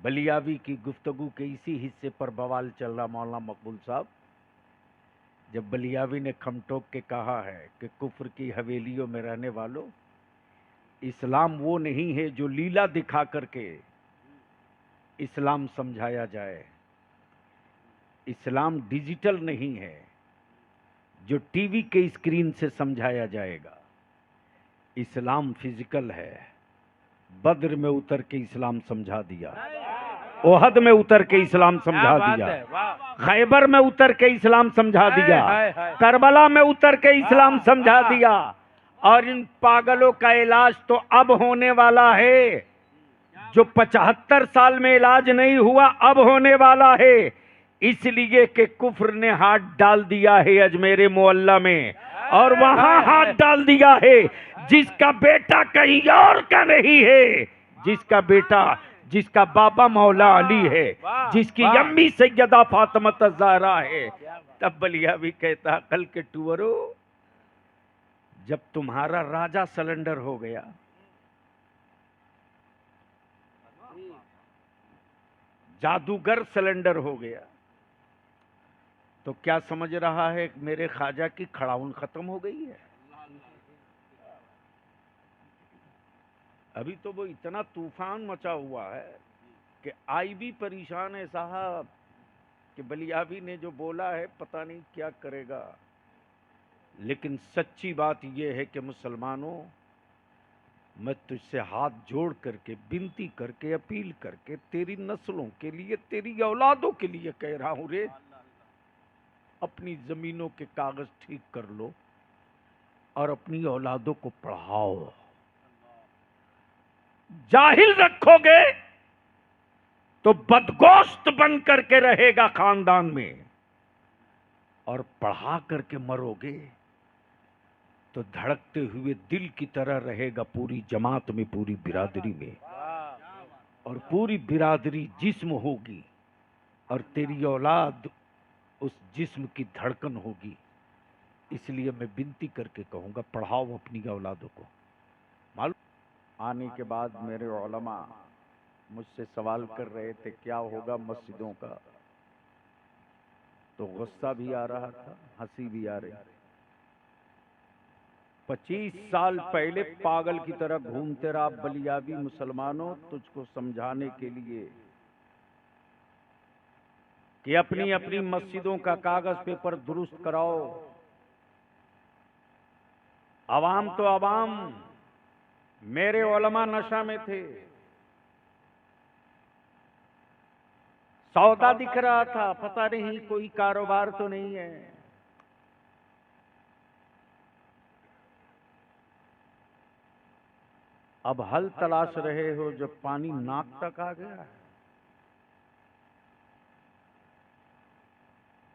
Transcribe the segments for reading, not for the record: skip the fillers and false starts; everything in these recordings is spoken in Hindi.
बलियावी की गुफ्तगू के इसी हिस्से पर बवाल चल रहा मौलाना मकबूल साहब, जब बलियावी ने खमटोक के कहा है कि कुफ्र की हवेलियों में रहने वालों, इस्लाम वो नहीं है जो लीला दिखा करके इस्लाम समझाया जाए। इस्लाम डिजिटल नहीं है जो टीवी के स्क्रीन से समझाया जाएगा। इस्लाम फिजिकल है। बद्र में उतर के इस्लाम समझा दिया, ओहद में उतर के इस्लाम समझा दिया, खैबर में उतर के इस्लाम समझा दिया, करबला में उतर के इस्लाम समझा दिया। और इन पागलों का इलाज तो अब होने वाला है, जो 75 साल में इलाज नहीं हुआ अब होने वाला है। इसलिए कि कुफ्र ने हाथ डाल दिया है अजमेर मोहल्ला में, और वहां हाथ डाल दिया है जिसका बेटा कहीं और का नहीं है, जिसका बाबा मौला अली है, जिसकी अम्मी सैयदा फातिमा ज़हरा है। तब बलियावी कहता, कल के टूअरो, जब तुम्हारा राजा सिलेंडर हो गया, जादूगर सिलेंडर हो गया, तो क्या समझ रहा है मेरे ख्वाजा की खड़ाउन खत्म हो गई है? अभी तो वो इतना तूफान मचा हुआ है कि आई भी परेशान है साहब कि बलियावी ने जो बोला है पता नहीं क्या करेगा। लेकिन सच्ची बात यह है कि मुसलमानों, मैं तुझसे हाथ जोड़ करके, विनती करके, अपील करके, तेरी नस्लों के लिए, तेरी औलादों के लिए कह रहा हूं रे, अपनी जमीनों के कागज ठीक कर लो और अपनी औलादों को पढ़ाओ। जाहिल रखोगे तो बदगोश्त बन करके रहेगा खानदान में, और पढ़ा करके मरोगे तो धड़कते हुए दिल की तरह रहेगा पूरी जमात में, पूरी बिरादरी में। और पूरी बिरादरी जिस्म होगी और तेरी औलाद उस जिस्म की धड़कन होगी। इसलिए मैं विनती करके कहूंगा, पढ़ाओ अपनी औलादों को। मालूम आने के बाद मेरे उलमा मुझसे सवाल कर रहे थे क्या होगा मस्जिदों का, तो गुस्सा भी आ रहा था, हंसी भी आ रही। 25 साल पहले पागल की तरह घूमते रहा बलियावी मुसलमानों तुझको समझाने के लिए कि अपनी अपनी मस्जिदों का कागज पेपर दुरुस्त कराओ। अवाम तो अवाम, मेरे उलमा नशा में थे, सौदा दिख रहा था, पता नहीं कोई कारोबार तो नहीं है। अब हल तलाश रहे हो जब पानी नाक तक आ गया है।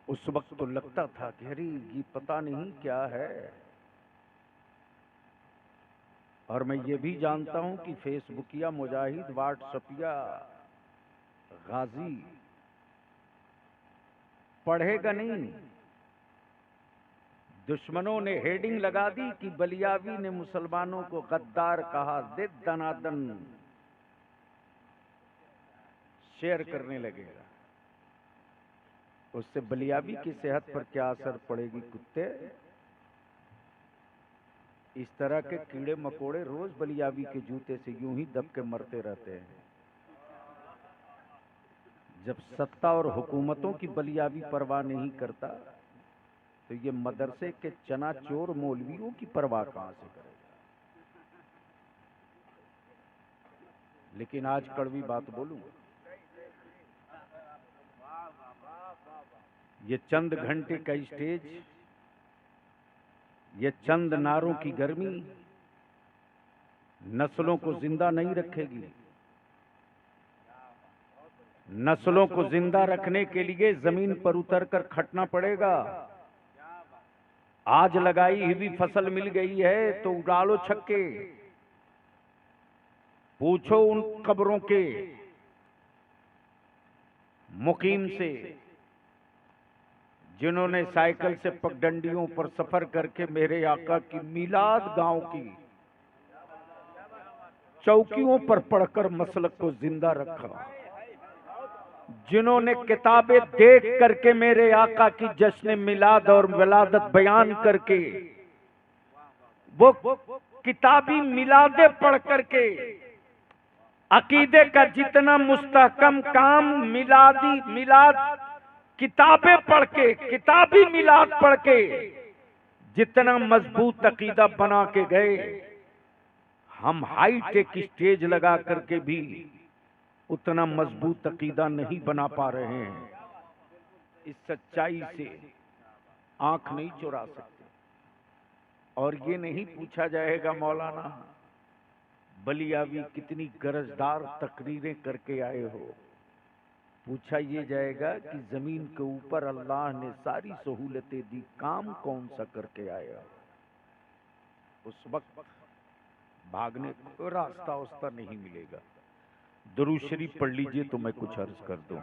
उस वक्त तो लगता था कि अरे ये पता नहीं क्या है। और मैं ये भी जानता हूं कि फेसबुकिया मुजाहिद, व्हाट्सएपिया गाजी पढ़ेगा नहीं। दुश्मनों ने हेडिंग लगा दी कि बलियावी ने मुसलमानों को गद्दार कहा, दे दनादन शेयर करने लगेगा। उससे बलियावी की सेहत पर क्या असर पड़ेगी कुत्ते? इस तरह के कीड़े मकोड़े रोज बलियावी के जूते से यूं ही दब के मरते रहते हैं। जब सत्ता और हुकूमतों की बलियावी परवाह नहीं करता तो ये मदरसे के चनाचोर मौलवियों की परवाह कहां से करेगा? लेकिन आज कड़वी बात बोलूंगा, ये चंद घंटे का स्टेज, ये चंद नारों की गर्मी नस्लों को जिंदा नहीं रखेगी। नस्लों को जिंदा रखने के लिए जमीन पर उतरकर खटना पड़ेगा। आज लगाई हुई फसल मिल गई है तो उड़ालो छक्के। पूछो उन कब्रों के मुकीम से जिन्होंने साइकिल से पगडंडियों पर सफर करके मेरे आका की मिलाद गांव की चौकियों पर पढ़कर मसलक को जिंदा रखा। जिन्होंने किताबें देख करके मेरे आका की जश्न मिलाद और विलादत बयान करके, वो किताबी मिलादे पढ़ करके अकीदे का जितना मुस्तहकम काम मिलाद किताबें पढ़ के, किताबी मिलाद पढ़ के जितना मजबूत अकीदा बना के गए, हम हाईटेक स्टेज लगा करके भी उतना मजबूत अकीदा नहीं बना पा रहे हैं। इस सच्चाई से आंख नहीं चुरा सकते। और ये नहीं पूछा जाएगा मौलाना बलियावी कितनी गरजदार तकरीरें करके आए हो। पूछा ये जाएगा कि जमीन के ऊपर अल्लाह ने सारी सहूलतें दी, काम कौन सा करके आया। उस वक्त भागने को रास्ता उस्ता नहीं मिलेगा। दुरूद शरीफ पढ़ लीजिए तो मैं कुछ अर्ज कर दूं।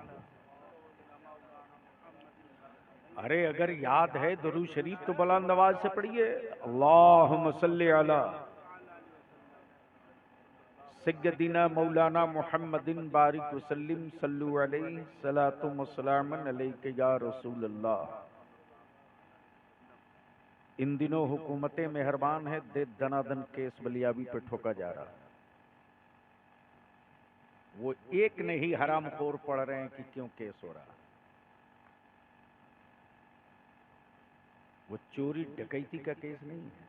अरे अगर याद है दुरूद शरीफ तो बुलंद आवाज से पढ़िए। अल्लाहुम्मा सल्ली अला सय्यदिना मौलाना मुहम्मदिन बारिक वसल्लिम सल्लु अलैहि सलातु व सलामन अलैका या रसूल अल्लाह। इन दिनों हुकूमत मेहरबान है, दे दनादन केस बलियावी पे ठोका जा रहा है। वो एक नहीं हरामखोर पढ़ रहे हैं कि क्यों केस हो रहा है। वो चोरी डकैती का केस नहीं है,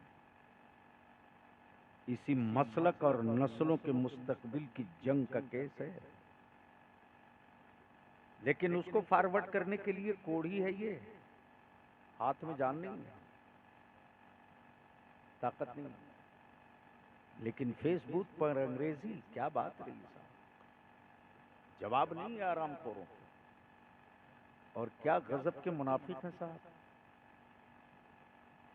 इसी मसलक और नस्लों के मुस्तकबिल की जंग का केस है। लेकिन उसको फॉरवर्ड करने के लिए कोड़ी है, ये हाथ में जान नहीं है, ताकत नहीं। लेकिन फेसबुक पर अंग्रेजी क्या बात रही साहब, जवाब नहीं है आरामखोरों को। और क्या गजब के मुनाफिक हैं साहब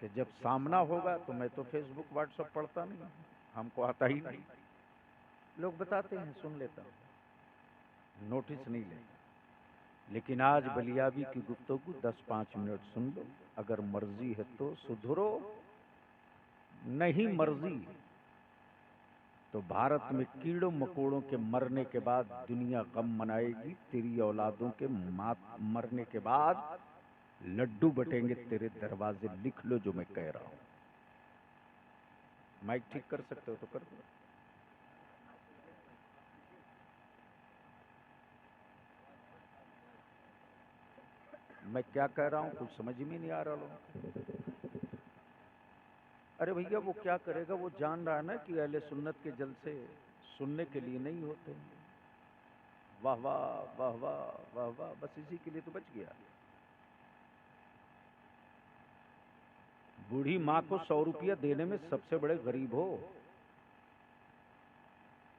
कि जब सामना होगा तो मैं तो फेसबुक व्हाट्सएप पढ़ता नहीं, हमको आता ही नहीं। लोग बताते हैं सुन लेता हूं, नोटिस नहीं लेता। लेकिन आज बलियावी की गुफ्तगू 10-5 मिनट सुन लो, अगर मर्जी है तो सुधरो, नहीं मर्जी तो भारत में कीड़ों मकोड़ों के मरने के बाद दुनिया गम मनाएगी। तेरी औलादों के मरने के बाद लड्डू बटेंगे तेरे दरवाजे। लिख लो जो मैं कह रहा हूं। माइक ठीक कर सकते हो तो कर दो। मैं क्या कह रहा हूं कुछ समझ में नहीं आ रहा लोगों। अरे भैया वो क्या करेगा, वो जान रहा है ना कि अहले सुन्नत के जलसे सुनने के लिए नहीं होते। वाह वाह वाह वाह वाह वाह, बस इसी के लिए तो बच गया। बूढ़ी माँ को 100 रुपया देने में सबसे बड़े गरीब हो,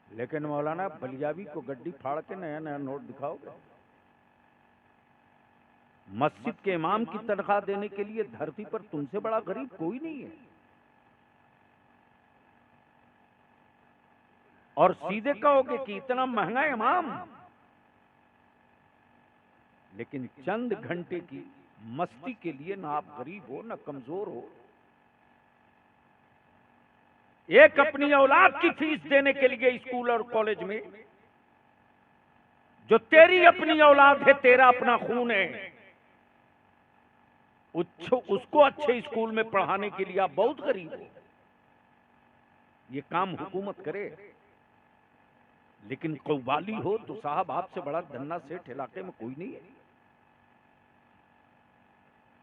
लेकिन मौलाना बलियावी को गड्डी फाड़ के नया नया नोट दिखाओगे। मस्जिद के इमाम की तनख्वाह देने के लिए धरती पर तुमसे बड़ा गरीब कोई नहीं है। और सीधे कहोगे कि इतना महंगा इमाम, लेकिन चंद घंटे की मस्ती के लिए ना आप गरीब हो ना कमजोर हो। एक अपनी औलाद की फीस देने के लिए स्कूल और कॉलेज में, जो तेरी अपनी औलाद है, तेरा अपना खून है, उसको अच्छे स्कूल में पढ़ाने के लिए आप बहुत गरीब हो। ये काम हुकूमत करे। लेकिन कव्वाली हो तो साहब आपसे बड़ा धन्ना सेठ इलाके में कोई नहीं है।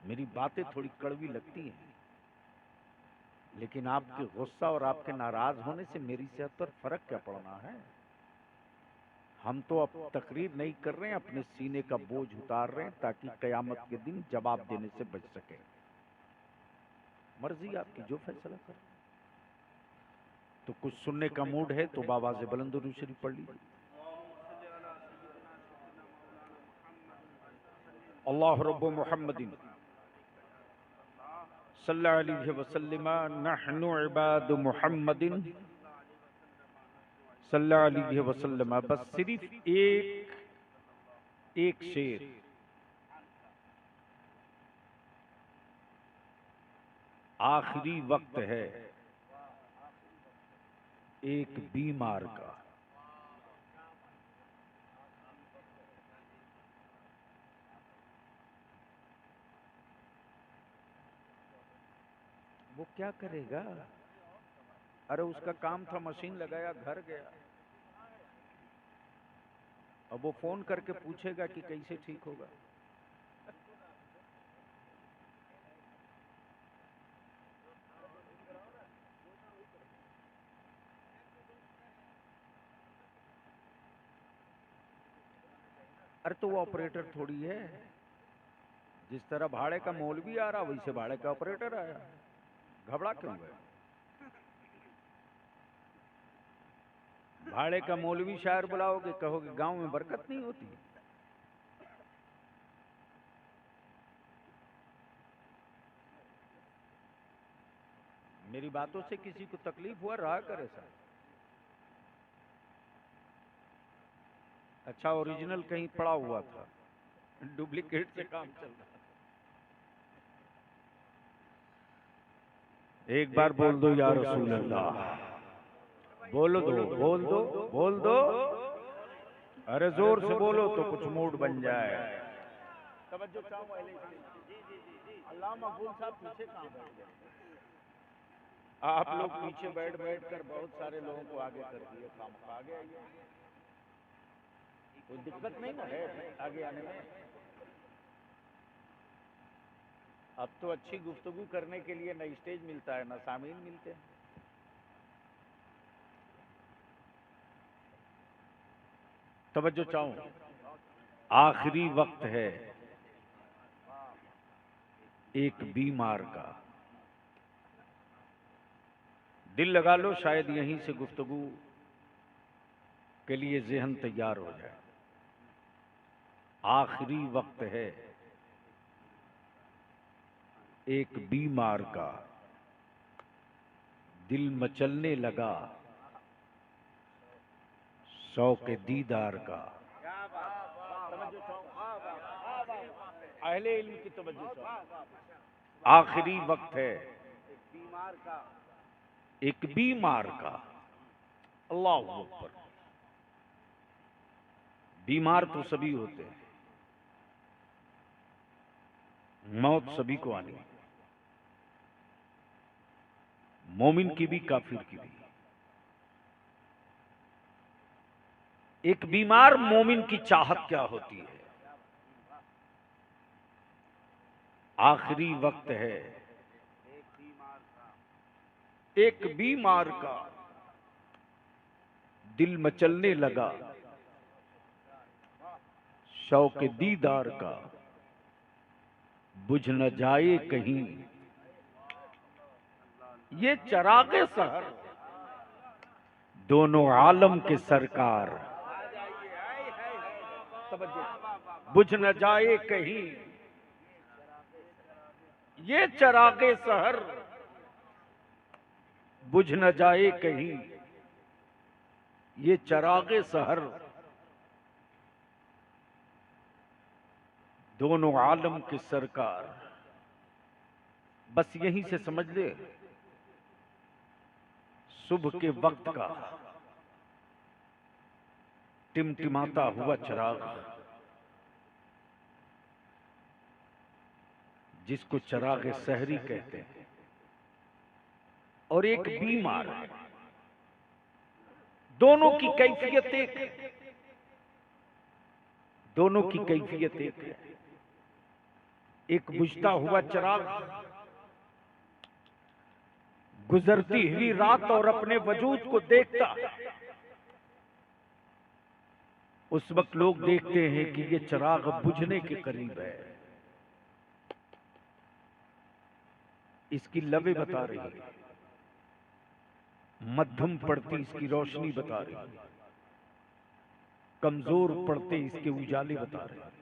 मेरी बातें थोड़ी कड़वी लगती हैं, लेकिन आपके गुस्सा और आपके नाराज होने से मेरी सेहत पर फर्क क्या पड़ना है। हम तो अब तकरीर नहीं कर रहे हैं, अपने सीने का बोझ उतार रहे हैं ताकि कयामत के दिन जवाब देने से बच सके। मर्जी आपकी, जो फैसला कर। तो कुछ सुनने का मूड है तो बाबा से बुलंद दुरूद शरीफ पढ़ लीजिए। अल्लाह रब्बु मुहम्मदिन सल्लल्लाहु अलैहि वसल्लम नहनु इबाद मुहम्मदिन सल्लल्लाहु अलैहि वसल्लम। बस सिर्फ एक शेर। आखिरी वक्त है एक बीमार का, वो क्या करेगा? अरे उसका काम था, मशीन लगाया, घर गया। अब वो फोन करके पूछेगा कि कैसे ठीक होगा। अरे तो वो ऑपरेटर थोड़ी है। जिस तरह भाड़े का मौलवी आ रहा वैसे भाड़े का ऑपरेटर आया। घबरा क्यों गए? भाड़े का मौलवी शायर बुलाओगे, कहोगे गांव में बरकत नहीं होती। मेरी बातों से किसी को तकलीफ हुआ? रहा करे सर। अच्छा, ओरिजिनल कहीं पड़ा हुआ था, डुप्लीकेट से काम चल रहा। एक बार बोल दो या रसूल अल्लाह। बोल दो, बोल दो, बोल दो। अरे जोर से बोलो तो कुछ मूड बन जाए। तवज्जो चाहूं अल्लाह मकबूल साहब पीछे कहां बैठ गए? आप लोग पीछे बैठ बैठ कर बहुत सारे लोगों को आगे कर दिए। काम आगे आइए, कोई दिक्कत नहीं ना है आगे आने में। अब तो अच्छी गुफ्तगू करने के लिए न स्टेज मिलता है, न सामीन मिलते हैं। तवज्जो चाहूं, आखिरी वक्त है एक बीमार का। दिल लगा लो, शायद यहीं से गुफ्तगू के लिए ज़हन तैयार हो जाए। आखिरी वक्त है एक बीमार का, दिल मचलने लगा शौक़ दीदार का। अहले इल्म की तवज्जो। आखिरी वक्त है एक बीमार का। अल्लाह अकबर। बीमार तो सभी होते हैं, मौत सभी को आनी है, मोमिन की भी, काफिर की भी। एक बीमार मोमिन की चाहत क्या होती है? आखिरी वक्त है एक बीमार का, दिल मचलने लगा शौक़ दीदार का। बुझ न जाए कहीं ये चरागे सहर, दोनों आलम के सरकार। बुझ न जाए कहीं ये चरागे सहर, बुझ न जाए कहीं ये चरागे सहर, दोनों आलम के सरकार। बस यहीं से समझ ले, सुबह के वक्त का टिमटिमाता हुआ चिराग, जिसको चिराग सहरी कहते हैं, और एक बीमार है। दोनों की कैफियत एक, दोनों की कैफियत एक है। एक बुझता हुआ चिराग गुजरती हुई रात और अपने वजूद को देखता। उस वक्त लोग देखते हैं कि ये चिराग बुझने के करीब है। इसकी लबें बता रही है, मध्यम पड़ती इसकी रोशनी बता रही है, कमजोर पड़ते इसके उजाले बता रहे हैं,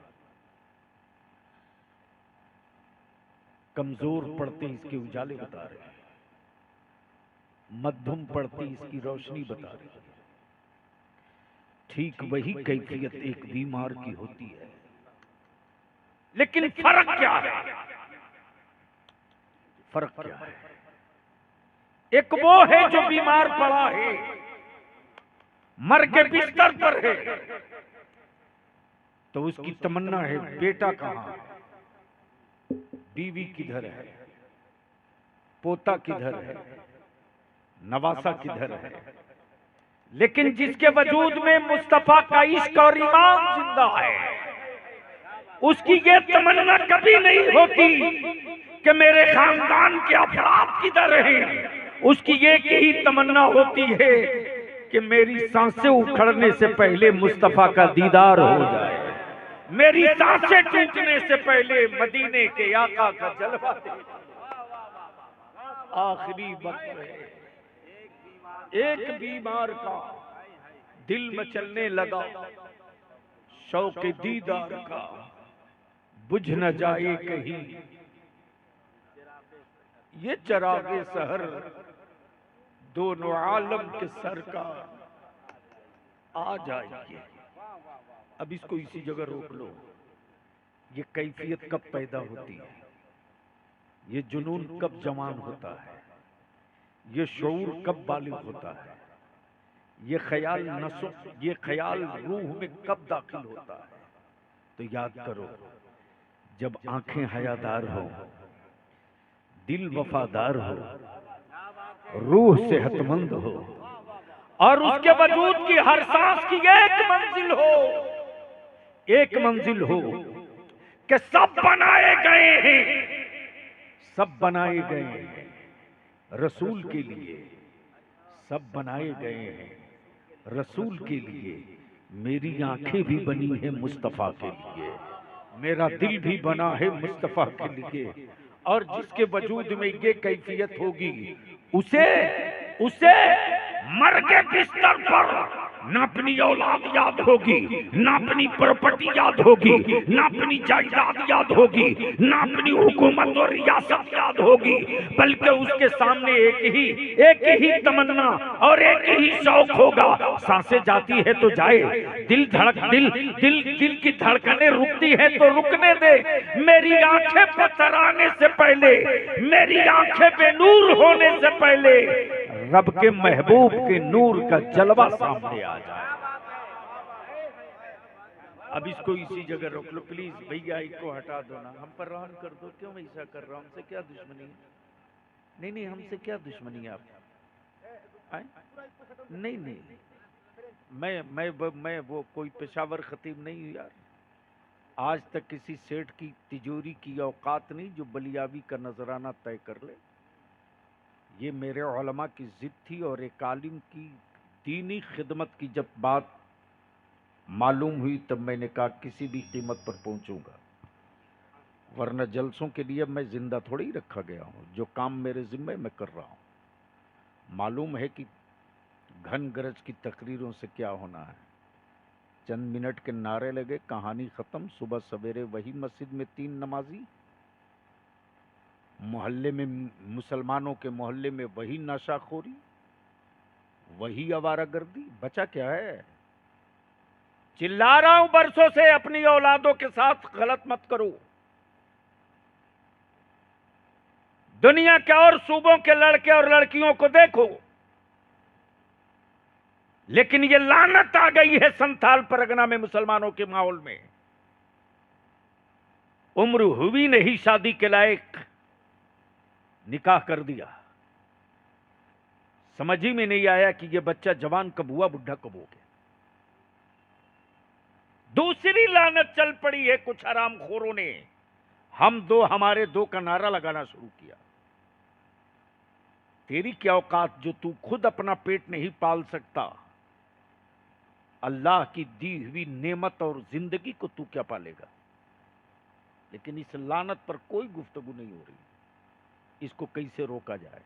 कमजोर पड़ते इसके उजाले बता रहे हैं, मध्यम पड़ती इसकी रोशनी बता रही है। ठीक वही कैफियत एक बीमार की होती है, लेकिन फर्क क्या है? फर्क क्या है? एक वो है जो बीमार पड़ा है, मर के बिस्तर पर है, तो उसकी तमन्ना है बेटा कहां, बीवी किधर है, पोता किधर है, नवासा किधर है, लेकिन जिसके वजूद में मुस्तफा का इश्क और ईमान जिंदा है, उसकी ये तमन्ना कभी नहीं होती कि मेरे खानदान के अफराद किधर हैं। उसकी एक ही तमन्ना होती है कि मेरी सांसें उखड़ने से पहले मुस्तफा का दीदार हो जाए, मेरी सांसें टूटने से पहले मदीने के आका का जलवा दे। आखिरी वक्त है, एक बीमार का दिल मचलने लगा, शौक दीदार का बुझ न जाए कहीं, ये चरागे सहर दोनों आलम के सरकार आ जाइए। अब इसको इसी जगह रोक लो। ये कैफियत कब पैदा होती है, ये जुनून कब जवान होता है, ये शऊर कब बालिग होता है, ये ख्याल रूह में कब दाखिल होता है। तो याद करो, जब आंखें हयादार हो, दिल वफादार हो, रूह सेहतमंद हो और उसके वजूद की हर सांस की एक मंजिल हो कि सब बनाए गए हैं, सब बनाए गए हैं रसूल के लिए, सब बनाए गए हैं रसूल के लिए। मेरी आंखें भी बनी है मुस्तफा के लिए, मेरा दिल भी बना है मुस्तफा के लिए। और जिसके वजूद में ये कैफियत होगी, उसे मर के बिस्तर पर ना अपनी औलाद याद होगी, ना अपनी प्रॉपर्टी याद होगी, ना अपनी जायदाद याद होगी, ना अपनी हुकूमत और रियासत याद होगी, बल्कि उसके सामने एक ही तमन्ना और एक ही शौक होगा। सांसें जाती है तो जाए, दिल की धड़कनें रुकती है तो रुकने दे। मेरी आंखें पत्थर आने से पहले, मेरी आंखें बेनूर होने से पहले रब के महबूब के नूर का जलवा सामने आ जाए। अब इसको इसी जगह रोक लो प्लीज भैया, इसको हटा दो ना, हम पर रहम कर दो। क्यों मैं ऐसा कर रहा हूं? हमसे क्या दुश्मनी है? नहीं, हमसे क्या दुश्मनी है? आप नहीं, मैं वो कोई पेशावर खतीब नहीं हूं यार। आज तक किसी सेठ की तिजोरी की औकात नहीं जो बलियावी का नजराना तय कर ले। ये मेरे उलमा की जिद थी और एक आलिम की दीनी खिदमत की जब बात मालूम हुई तब मैंने कहा किसी भी कीमत पर पहुंचूंगा, वरना जलसों के लिए मैं जिंदा थोड़ी ही रखा गया हूं। जो काम मेरे जिम्मे मैं कर रहा हूं। मालूम है कि घन गरज की तकरीरों से क्या होना है। चंद मिनट के नारे लगे, कहानी खत्म। सुबह सवेरे वही मस्जिद में 3 नमाजी, मोहल्ले में मुसलमानों के मोहल्ले में वही नशाखोरी, वही आवारागर्दी। बचा क्या है? चिल्ला रहा हूं बरसों से, अपनी औलादों के साथ गलत मत करो। दुनिया के और सूबों के लड़के और लड़कियों को देखो, लेकिन ये लानत आ गई है संथाल परगना में मुसलमानों के माहौल में। उम्र हुई नहीं शादी के लायक, निकाह कर दिया। समझ ही में नहीं आया कि ये बच्चा जवान कब हुआ, बुढ़ा कब हो गया। दूसरी लानत चल पड़ी है कुछ हरामखोरों ने, हम दो हमारे दो का नारा लगाना शुरू किया। तेरी क्या औकात जो तू खुद अपना पेट नहीं पाल सकता, अल्लाह की दी हुई नेमत और जिंदगी को तू क्या पालेगा? लेकिन इस लानत पर कोई गुफ्तगू नहीं हो रही। इसको कैसे रोका जाए?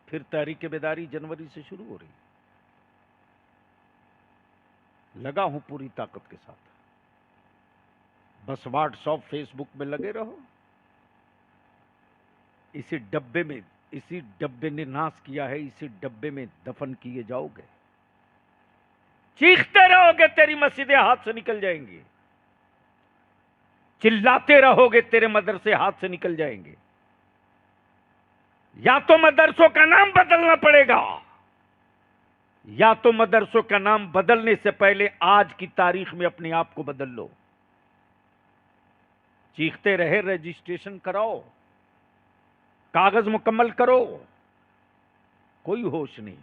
फिर तहरीक बेदारी जनवरी से शुरू हो रही। लगा हूं पूरी ताकत के साथ। बस व्हाट्सएप फेसबुक में लगे रहो। इसी डब्बे ने नाश किया है, इसी डब्बे में दफन किए जाओगे। चीखते रहोगे, तेरी मस्जिदें हाथ से निकल जाएंगी। चिल्लाते रहोगे, तेरे मदरसे हाथ से निकल जाएंगे। या तो मदरसों का नाम बदलना पड़ेगा, या तो मदरसों का नाम बदलने से पहले आज की तारीख में अपने आप को बदल लो। चीखते रहे रजिस्ट्रेशन कराओ, कागज मुकम्मल करो, कोई होश नहीं।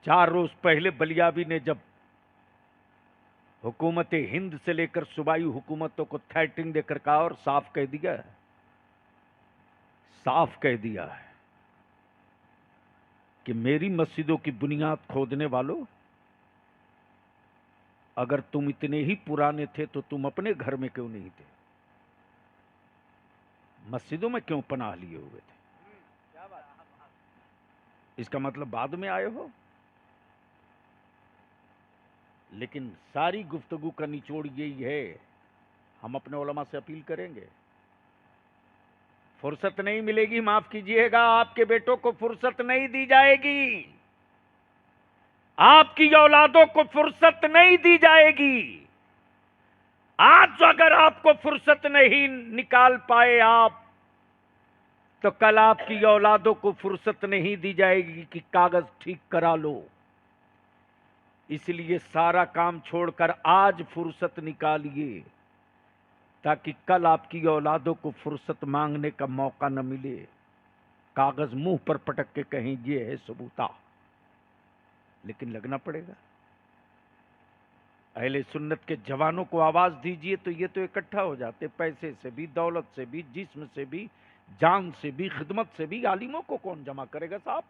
4 रोज पहले बलियावी ने जब हुकूमत हिंद से लेकर सूबाई हुकूमतों को थ्रेटनिंग देकर कहा और साफ कह दिया है, साफ कह दिया है कि मेरी मस्जिदों की बुनियाद खोदने वालों, अगर तुम इतने ही पुराने थे तो तुम अपने घर में क्यों नहीं थे? मस्जिदों में क्यों पनाह लिए हुए थे? इसका मतलब बाद में आए हो। लेकिन सारी गुफ्तगू का निचोड़ यही है, हम अपने उलमा से अपील करेंगे, फुर्सत नहीं मिलेगी, माफ कीजिएगा, आपके बेटों को फुर्सत नहीं दी जाएगी, आपकी औलादों को फुर्सत नहीं दी जाएगी। आज अगर आपको फुर्सत नहीं निकाल पाए आप, तो कल आपकी औलादों को फुर्सत नहीं दी जाएगी कि कागज ठीक करा लो। इसलिए सारा काम छोड़कर आज फुर्सत निकालिए, ताकि कल आपकी औलादों को फुर्सत मांगने का मौका न मिले, कागज मुंह पर पटक के कहें ये है सबूता। लेकिन लगना पड़ेगा। अहले सुन्नत के जवानों को आवाज दीजिए तो ये तो इकट्ठा हो जाते, पैसे से भी, दौलत से भी, जिस्म से भी, जान से भी, खिदमत से भी। आलिमों को कौन जमा करेगा साहब?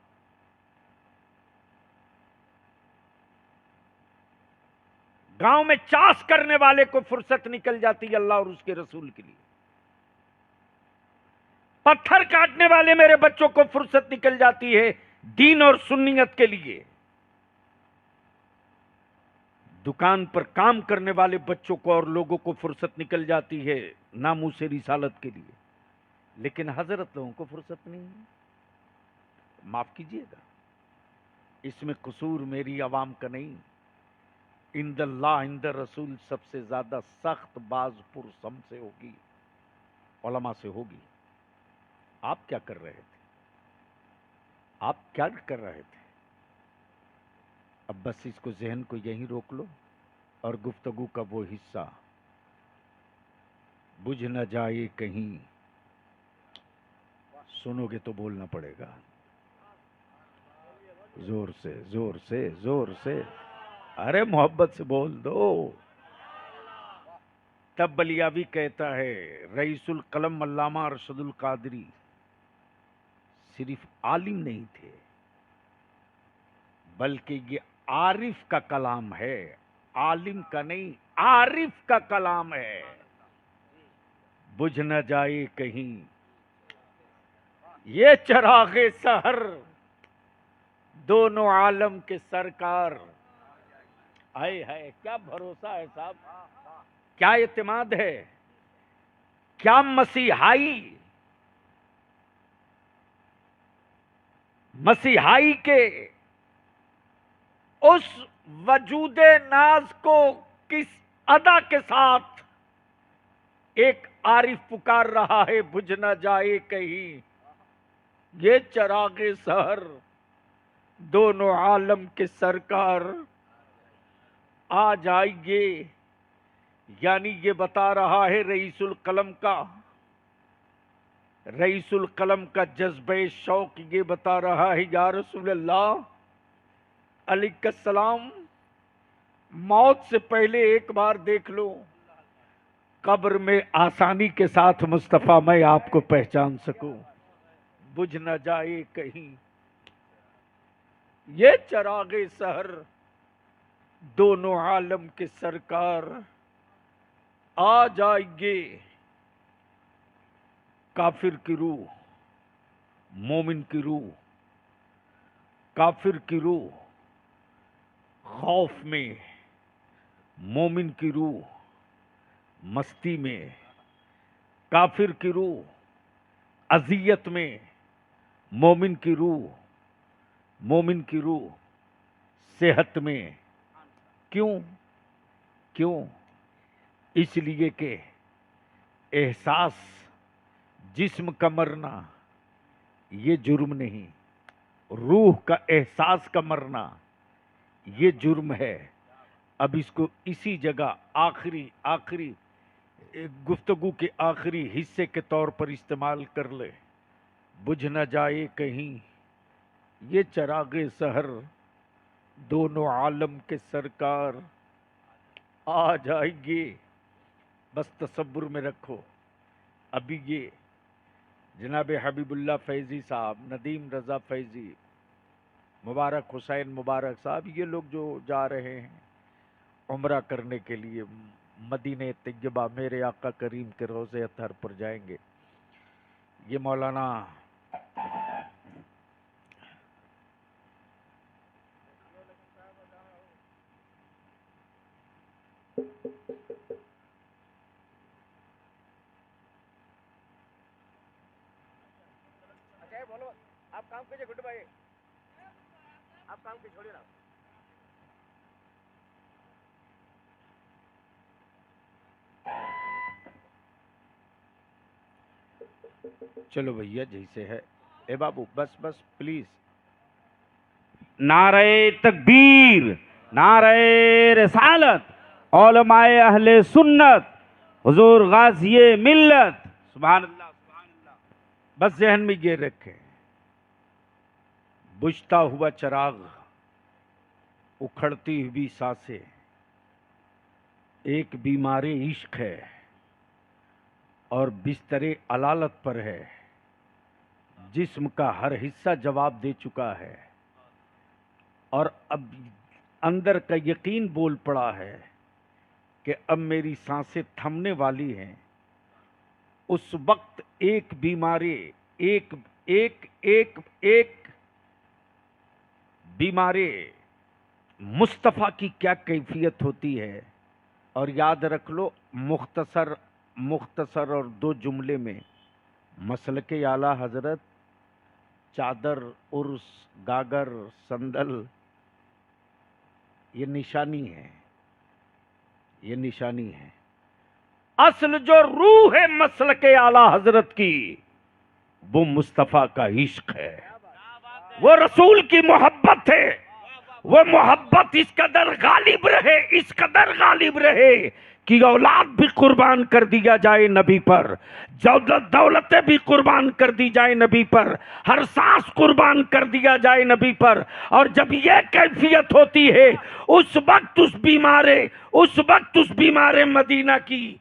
गांव में चास करने वाले को फुर्सत निकल जाती है अल्लाह और उसके रसूल के लिए। पत्थर काटने वाले मेरे बच्चों को फुर्सत निकल जाती है दीन और सुन्नियत के लिए। दुकान पर काम करने वाले बच्चों को और लोगों को फुर्सत निकल जाती है नामूसे रिसालत के लिए। लेकिन हजरत लोगों को फुर्सत नहीं है। माफ कीजिएगा, इसमें कसूर मेरी आवाम का नहीं, इंदल्लाह इंद रसूल सबसे ज्यादा सख्त बाज पुरुष हमसे होगी, उलमा से होगी। आप क्या कर रहे थे? आप क्या कर रहे थे? अब बस इसको जहन को यहीं रोक लो और गुफ्तगू का वो हिस्सा बुझ न जाए कहीं। सुनोगे तो बोलना पड़ेगा, जोर से जोर से जोर से, अरे मोहब्बत से बोल दो। तब बलियावी कहता है, रईसुल कलम अल्लामा अरशदुल कादरी सिर्फ आलिम नहीं थे, बल्कि ये आरिफ का कलाम है, आलिम का नहीं, आरिफ का कलाम है। बुझ न जाए कहीं ये चरागे सहर, दोनों आलम के सरकार। आए है, क्या भरोसा है साहब, क्या इत्मीनान है, क्या मसीहाई, मसीहाई के उस वजूदे नाज को किस अदा के साथ एक आरिफ पुकार रहा है, बुझ न जाए कहीं ये चरागे सहर, दोनों आलम के सरकार आ जाइए। यानी ये बता रहा है रईसुल कलम का, रईसुल कलम का जज्बे शौक ये बता रहा है, या रसूल अल्लाह अलैहिस्सलाम मौत से पहले एक बार देख लो, कब्र में आसानी के साथ मुस्तफा मैं आपको पहचान सकूं। बुझ न जाए कहीं ये चरागे सहर, दोनों आलम के सरकार आ जाएंगे। काफिर की रूह, मोमिन की रूह, काफिर की रूह खौफ में, मोमिन की रूह मस्ती में, काफिर की रूह अजियत में, मोमिन की रूह सेहत में। क्यों? क्यों? इसलिए कि एहसास जिस्म का मरना ये जुर्म नहीं, रूह का एहसास का मरना ये जुर्म है। अब इसको इसी जगह आखिरी एक गुफ्तगू के आखिरी हिस्से के तौर पर इस्तेमाल कर ले। बुझ न जाए कहीं ये चरागे सहर, दोनों आलम के सरकार आ जाएंगे। बस तसब्बुर में रखो। अभी ये जनाब हबीबुल्लाह फैज़ी साहब, नदीम रज़ा फैज़ी, मुबारक हुसैन मुबारक साहब, ये लोग जो जा रहे हैं उम्रा करने के लिए मदीने तैयबा, मेरे आका करीम के रोज़े अतहर पर जाएंगे। ये मौलाना बोलो, आप काम कीजिए गुड्डू भाई, आप काम की छोड़िए ना। चलो भैया जैसे है। ए बाबू बस बस प्लीज। नारे तकबीर, नारे रिसालत, औलमाए अहले सुन्नत, हुजूर गाज़िए मिल्लत, सुभान अल्लाह सुभान अल्लाह। बस जहन में ये रखें, बुझता हुआ चिराग, उखड़ती हुई सांसें, एक बीमारी इश्क है और बिस्तरे अलालत पर है। जिस्म का हर हिस्सा जवाब दे चुका है और अब अंदर का यकीन बोल पड़ा है कि अब मेरी सांसें थमने वाली हैं। उस वक्त एक बीमारी, एक एक एक एक बीमारी मुस्तफ़ा की क्या कैफियत होती है। और याद रख लो, मुख्तसर मुख्तसर और दो जुमले में मसलके आला हजरत, चादर, उर्स, गागर, संदल, ये निशानी है, ये निशानी है। असल जो रूह है मसलके आला हजरत की, वो मुस्तफ़ा का इश्क है, वो रसूल की मोहब्बत है। वो मोहब्बत इस कदर गालिब रहे, इस कदर गालिब रहे कि औलाद भी कुर्बान कर दिया जाए नबी पर, दौलतें भी कुर्बान कर दी जाए नबी पर, हर सांस कुर्बान कर दिया जाए नबी पर। और जब यह कैफियत होती है, उस वक्त उस बीमारे मदीना की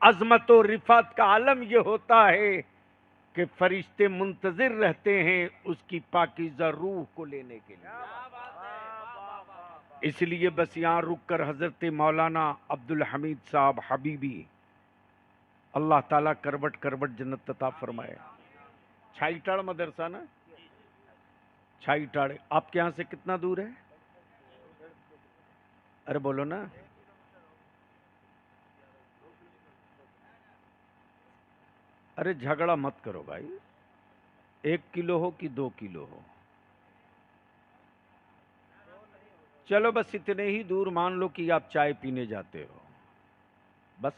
अजमत और रिफात का आलम यह होता है कि फरिश्ते मुंतजिर रहते हैं उसकी पाकीज़ा रूह को लेने के लिए। इसलिए बस यहाँ रुक कर हजरत मौलाना अब्दुल हमीद साहब हबीबी, अल्लाह ताला करबट करबट जन्नत अता फरमाए। छाईटाड़ मदरसा ना, छाईटाड़ आपके यहाँ से कितना दूर है? अरे बोलो ना। अरे झगड़ा मत करो भाई, 1 किलो हो कि 2 किलो हो, चलो बस इतने ही दूर मान लो कि आप चाय पीने जाते हो। बस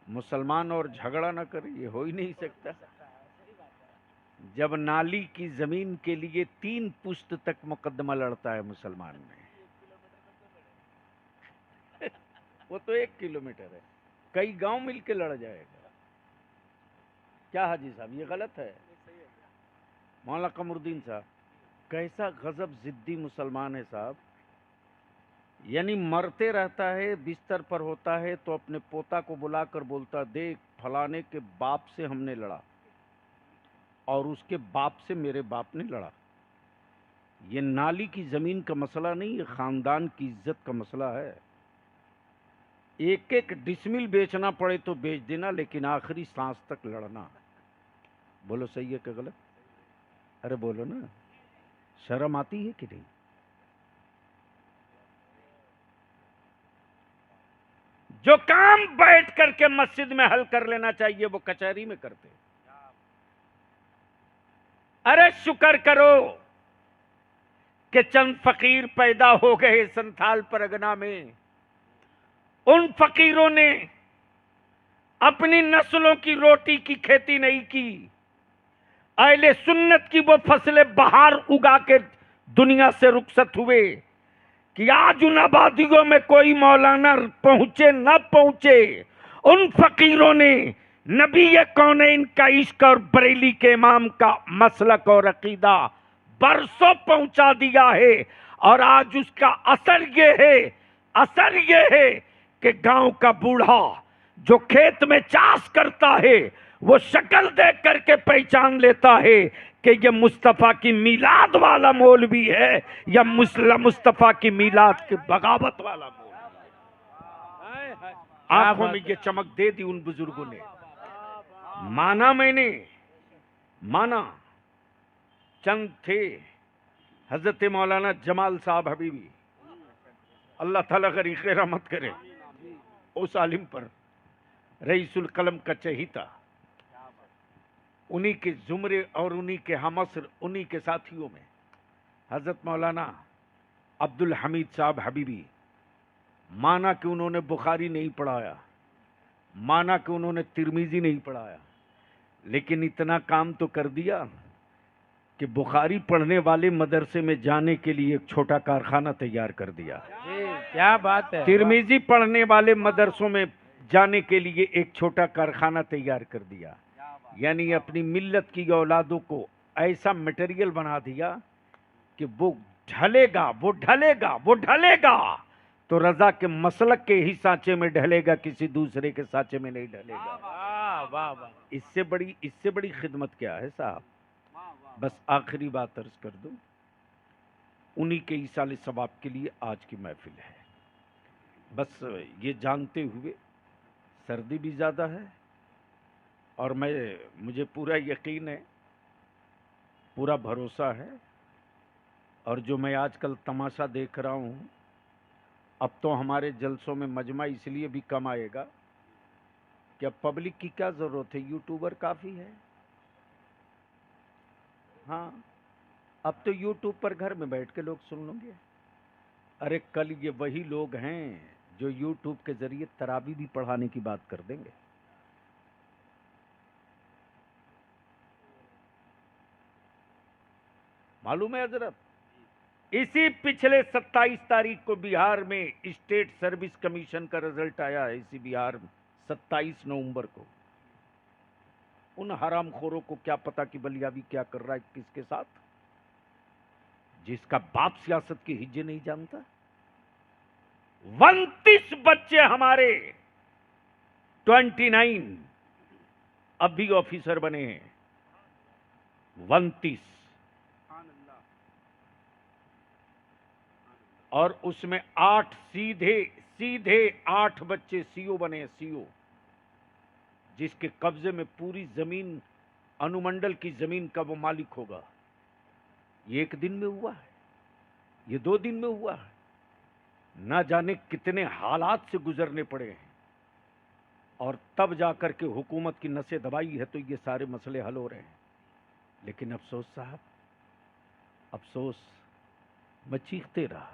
मुसलमान और झगड़ा ना करे, ये हो ही नहीं सकता। जब नाली की जमीन के लिए 3 पुश्त तक मुकदमा लड़ता है मुसलमान में, वो तो 1 किलोमीटर है, कई गांव मिलके लड़ जाएगा। क्या हाजी साहब ये गलत है? मौलाना कमरुद्दीन साहब, कैसा गजब जिद्दी मुसलमान है साहब। यानी मरते रहता है, बिस्तर पर होता है तो अपने पोता को बुलाकर बोलता, देख फलाने के बाप से हमने लड़ा और उसके बाप से मेरे बाप ने लड़ा। ये नाली की जमीन का मसला नहीं, ये खानदान की इज्जत का मसला है। एक एक डिसमिल बेचना पड़े तो बेच देना, लेकिन आखिरी सांस तक लड़ना। बोलो सही है कि गलत? अरे बोलो ना, शर्म आती है कि नहीं? जो काम बैठ करके मस्जिद में हल कर लेना चाहिए वो कचहरी में करते। अरे शुक्र करो कि चंद फकीर पैदा हो गए संथाल परगना में। उन फकीरों ने अपनी नस्लों की रोटी की खेती नहीं की, अहले सुन्नत की वो फसलें बहार उगा के दुनिया से रुखसत हुए। कि आज उन आबादियों में कोई मौलाना पहुंचे न पहुंचे, उन फकीरों ने नबी कौनैन का इश्क और बरेली के इमाम का मसलक और अकीदा बरसों पहुंचा दिया है। और आज उसका असर ये है कि गांव का बूढ़ा जो खेत में चाष करता है वो शक्ल देख करके पहचान लेता है कि ये मुस्तफा की मीलाद वाला मौलवी है या मुस्तफा की मीलाद की बगावत वाला मौलवी। आंखों में ये चमक दे दी उन बुजुर्गों ने। माना चंद थे हजरत मौलाना जमाल साहब हबीबी, अल्लाह ताला गरीक़ रहमत करे उस आलिम पर, रईसुल कलम का चहीता, उन्हीं के जुमरे और उन्हीं के हमअसर, उन्हीं के साथियों में हजरत मौलाना अब्दुल हमीद साहब हबीबी। माना कि उन्होंने बुखारी नहीं पढ़ाया, माना कि उन्होंने तिरमिजी नहीं पढ़ाया, लेकिन इतना काम तो कर दिया कि बुखारी पढ़ने वाले मदरसे में जाने के लिए एक छोटा कारखाना तैयार कर दिया। क्या बात है। तिरमिजी पढ़ने वाले मदरसों में जाने के लिए एक छोटा कारखाना तैयार कर दिया। यानी अपनी मिल्लत की औलादों को ऐसा मटेरियल बना दिया कि वो ढलेगा तो रजा के मसलक के ही सांचे में ढलेगा, किसी दूसरे के सांचे में नहीं ढलेगा। वाह वाह। इससे बड़ी खिदमत क्या है साहब। बस आखिरी बात अर्ज कर दूं, उन्हीं के ईसाले सवाब के लिए आज की महफिल है। बस ये जानते हुए सर्दी भी ज़्यादा है और मुझे पूरा यकीन है, पूरा भरोसा है, और जो मैं आजकल तमाशा देख रहा हूँ, अब तो हमारे जलसों में मजमा इसलिए भी कम आएगा कि अब पब्लिक की क्या ज़रूरत है, यूट्यूबर काफ़ी है। हाँ, अब तो यूट्यूब पर घर में बैठ के लोग सुन लेंगे। अरे कल ये वही लोग हैं जो यूट्यूब के जरिए तरावी भी पढ़ाने की बात कर देंगे। मालूम है हजरत, इसी पिछले 27 तारीख को बिहार में स्टेट सर्विस कमीशन का रिजल्ट आया है। इसी बिहार में 27 नवंबर को। उन हरामखोरों को क्या पता कि बलियावी क्या कर रहा है किसके साथ, जिसका बाप सियासत की हिज्जे नहीं जानता। 29 बच्चे हमारे 29 अब भी ऑफिसर बने हैं। 29, और उसमें 8 सीधे 8 बच्चे सीओ बने हैं। सीओ जिसके कब्जे में पूरी जमीन, अनुमंडल की जमीन का वो मालिक होगा। ये एक दिन में हुआ है, ये 2 दिन में हुआ है। ना जाने कितने हालात से गुजरने पड़े हैं, और तब जाकर के हुकूमत की नसें दबाई है तो ये सारे मसले हल हो रहे हैं। लेकिन अफसोस साहब, अफसोस, मैं चीखते रहा,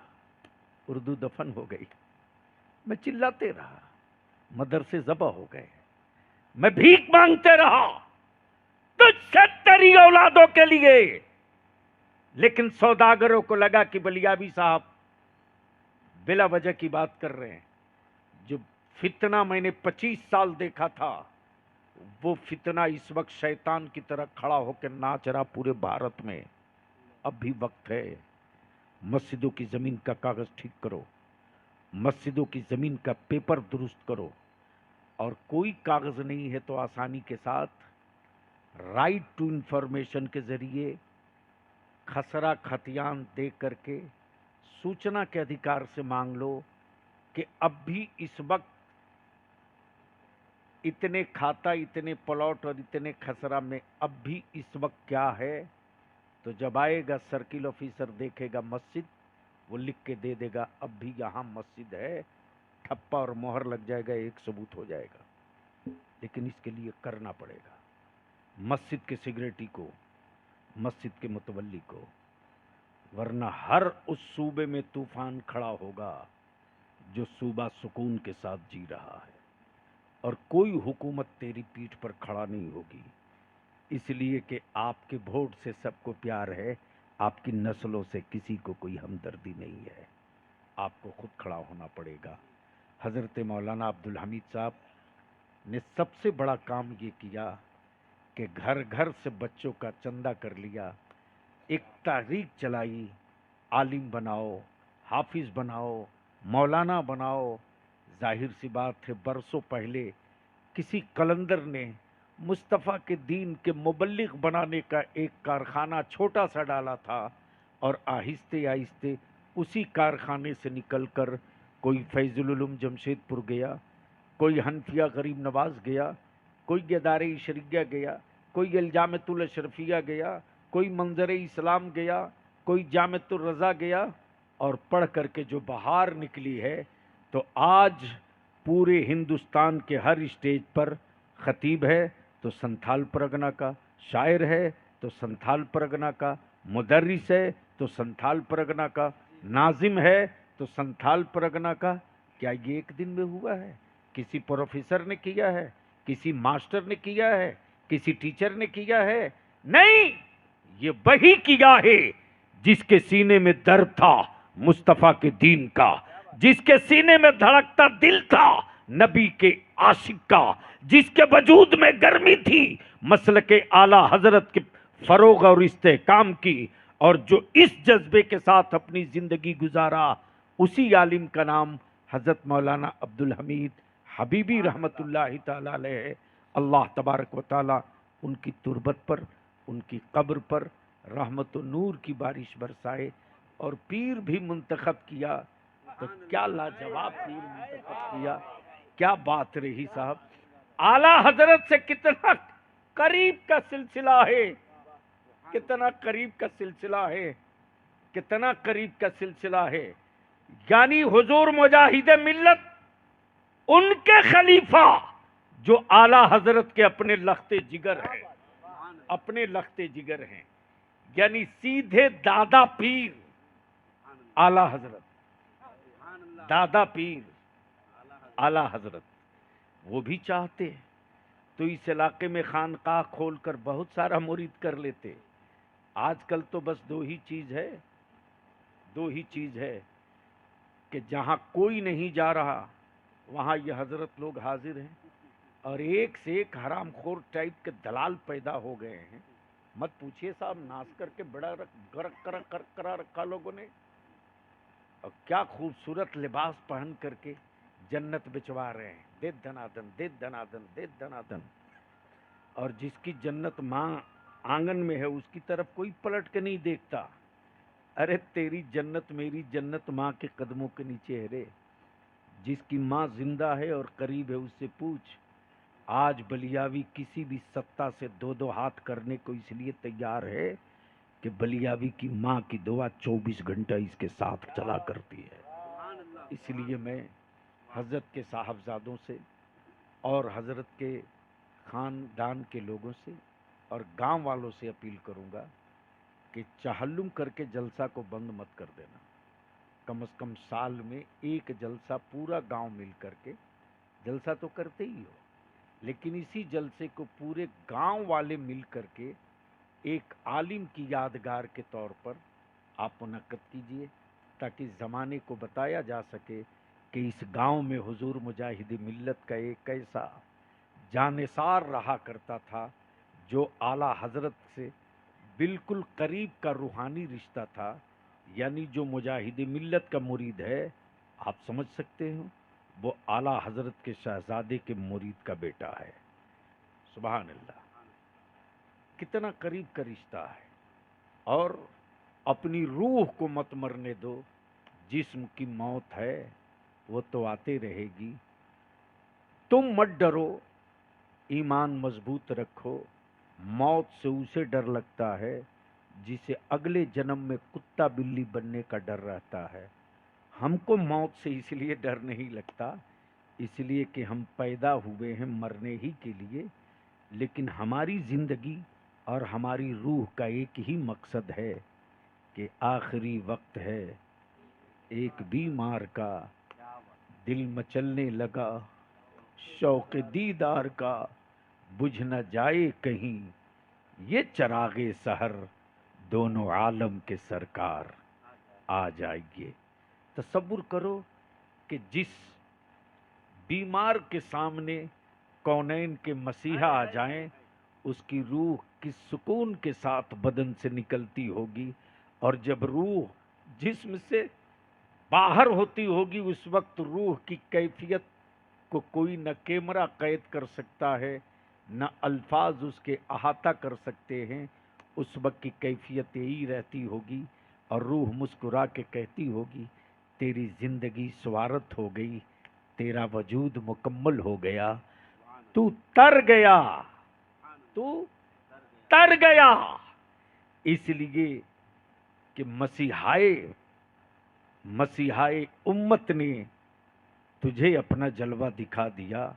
उर्दू दफन हो गई, मैं चिल्लाते रहा, मदरसे ज़बा हो गए, मैं भीख मांगते रहा तुझसे तेरी औलादों के लिए। लेकिन सौदागरों को लगा कि बलियावी साहब बिला वजह की बात कर रहे हैं। जो फितना मैंने 25 साल देखा था, वो फितना इस वक्त शैतान की तरह खड़ा होकर नाच रहा पूरे भारत में। अब भी वक्त है, मस्जिदों की जमीन का कागज ठीक करो, मस्जिदों की जमीन का पेपर दुरुस्त करो, और कोई कागज नहीं है तो आसानी के साथ राइट टू इंफॉर्मेशन के जरिए खसरा खतियान दे करके सूचना के अधिकार से मांग लो कि अब भी इस वक्त इतने खाता, इतने प्लॉट और इतने खसरा में अब भी इस वक्त क्या है। तो जब आएगा सर्किल ऑफिसर देखेगा मस्जिद, वो लिख के दे देगा अब भी यहाँ मस्जिद है, ठप्पा और मोहर लग जाएगा, एक सबूत हो जाएगा। लेकिन इसके लिए करना पड़ेगा मस्जिद के सिक्योरिटी को, मस्जिद के मुतवल्ली को, वरना हर उस सूबे में तूफान खड़ा होगा जो सूबा सुकून के साथ जी रहा है, और कोई हुकूमत तेरी पीठ पर खड़ा नहीं होगी। इसलिए कि आपके वोट से सबको प्यार है, आपकी नस्लों से किसी को कोई हमदर्दी नहीं है। आपको खुद खड़ा होना पड़ेगा। हज़रत मौलाना अब्दुल हमीद साहब ने सबसे बड़ा काम ये किया कि घर घर से बच्चों का चंदा कर लिया, एक तहरीक चलाई, आलिम बनाओ, हाफिज बनाओ, मौलाना बनाओ। जाहिर सी बात है, बरसों पहले किसी कलंदर ने मुस्तफ़ा के दीन के मुबल्लिग बनाने का एक कारखाना छोटा सा डाला था, और आहिस्ते आहिस्ते उसी कारखाने से निकलकर कोई फैजुल उलूम जमशेदपुर गया, कोई हनफिया गरीब नवाज गया, कोई गदारे शरिया गया, कोई इल्जामतुल अशरफिया गया, कोई मंजर इस्लाम गया, कोई जामतुर रज़ा गया, और पढ़ करके जो बहार निकली है, तो आज पूरे हिंदुस्तान के हर स्टेज पर खतीब है तो संथाल परगना का, शायर है तो संथाल परगना का, मुदर्रिस है तो संथाल परगना का, नाजिम है तो संथाल परगना का। क्या ये एक दिन में हुआ है? किसी प्रोफेसर ने किया है? किसी मास्टर ने किया है? किसी टीचर ने किया है? नहीं, ये वही किया है जिसके सीने में दर्द था मुस्तफा के दीन का, जिसके सीने में धड़कता दिल था नबी के आशिक का, जिसके वजूद में गर्मी थी मसलके आला हजरत के फरोग और इस्तेहकाम की, और जो इस जज्बे के साथ अपनी जिंदगी गुजारा, उसी आलिम का नाम हजरत मौलाना अब्दुल हमीद हबीबी रहमतुल्लाहि ताला अलैह। अल्लाह तबारक व ताला उनकी तुरबत पर, उनकी कब्र पर रहमत व नूर की बारिश बरसाए। और पीर भी मुंतखब किया, तो क्या लाजवाब पीर मुंतखब किया, क्या बात रही साहब। आला हजरत से कितना करीब का सिलसिला है, कितना करीब का सिलसिला है, कितना करीब का सिलसिला है। यानी हुजूर मुजाहिद मिल्लत उनके खलीफा जो आला हजरत के अपने लख्ते जिगर हैं, अपने लख्ते जिगर हैं, यानी सीधे दादा पीर आला हजरत, दादा पीर आला हजरत। वो भी चाहते तो इस इलाके में खानकाह खोलकर बहुत सारा मुरीद कर लेते। आजकल तो बस दो ही चीज है, दो ही चीज है कि जहां कोई नहीं जा रहा वहां ये हजरत लोग हाजिर हैं, और एक से एक हरामखोर टाइप के दलाल पैदा हो गए हैं। मत पूछिए साहब, नाश करके बड़ा करा रखा लोगों ने, और क्या खूबसूरत लिबास पहन करके जन्नत बिचवा रहे हैं। दे धनादन, दे धनादन, दे धनादन। और जिसकी जन्नत माँ आंगन में है उसकी तरफ कोई पलट के नहीं देखता। अरे तेरी जन्नत मेरी जन्नत माँ के कदमों के नीचे है रे। जिसकी माँ जिंदा है और करीब है उससे पूछ। आज बलियावी किसी भी सत्ता से दो दो हाथ करने को इसलिए तैयार है कि बलियावी की माँ की दुआ 24 घंटा इसके साथ चला करती है। इसलिए मैं हजरत के साहबजादों से और हजरत के खानदान के लोगों से और गांव वालों से अपील करूंगा कि चहल्लुम करके जलसा को बंद मत कर देना। कम से कम साल में एक जलसा पूरा गांव मिल करके, जलसा तो करते ही हो, लेकिन इसी जलसे को पूरे गांव वाले मिल करके एक आलिम की यादगार के तौर पर आप मुनक्कद कीजिए, ताकि ज़माने को बताया जा सके कि इस गांव में हुजूर मुजाहिद मिल्लत का एक ऐसा जानिसार रहा करता था जो आला हजरत से बिल्कुल करीब का रूहानी रिश्ता था। यानी जो मुजाहिद मिल्लत का मुरीद है, आप समझ सकते हो, वो आला हजरत के शहजादे के मुरीद का बेटा है। सुभान अल्लाह, कितना करीब का रिश्ता है। और अपनी रूह को मत मरने दो, जिस्म की मौत है वो तो आते रहेगी। तुम मत डरो, ईमान मजबूत रखो। मौत से उसे डर लगता है जिसे अगले जन्म में कुत्ता बिल्ली बनने का डर रहता है। हमको मौत से इसलिए डर नहीं लगता, इसलिए कि हम पैदा हुए हैं मरने ही के लिए, लेकिन हमारी जिंदगी और हमारी रूह का एक ही मकसद है कि आखिरी वक्त है, एक बीमार का दिल मचलने लगा, शौक दीदार का बुझ न जाए कहीं, ये चरागे सहर दोनों आलम के सरकार आ जाइए। तसव्वुर करो कि जिस बीमार के सामने कौनैन के मसीहा आ जाएं, उसकी रूह किस सुकून के साथ बदन से निकलती होगी, और जब रूह जिस्म से बाहर होती होगी उस वक्त रूह की कैफियत को कोई न कैमरा कैद कर सकता है, न अल्फाज उसके अहाता कर सकते हैं। उस वक्त की कैफियत यही रहती होगी, और रूह मुस्कुरा के कहती होगी, तेरी जिंदगी स्वार्थ हो गई, तेरा वजूद मुकम्मल हो गया, तू तर गया, तू तर गया। इसलिए कि मसीहाए उम्मत ने तुझे अपना जलवा दिखा दिया,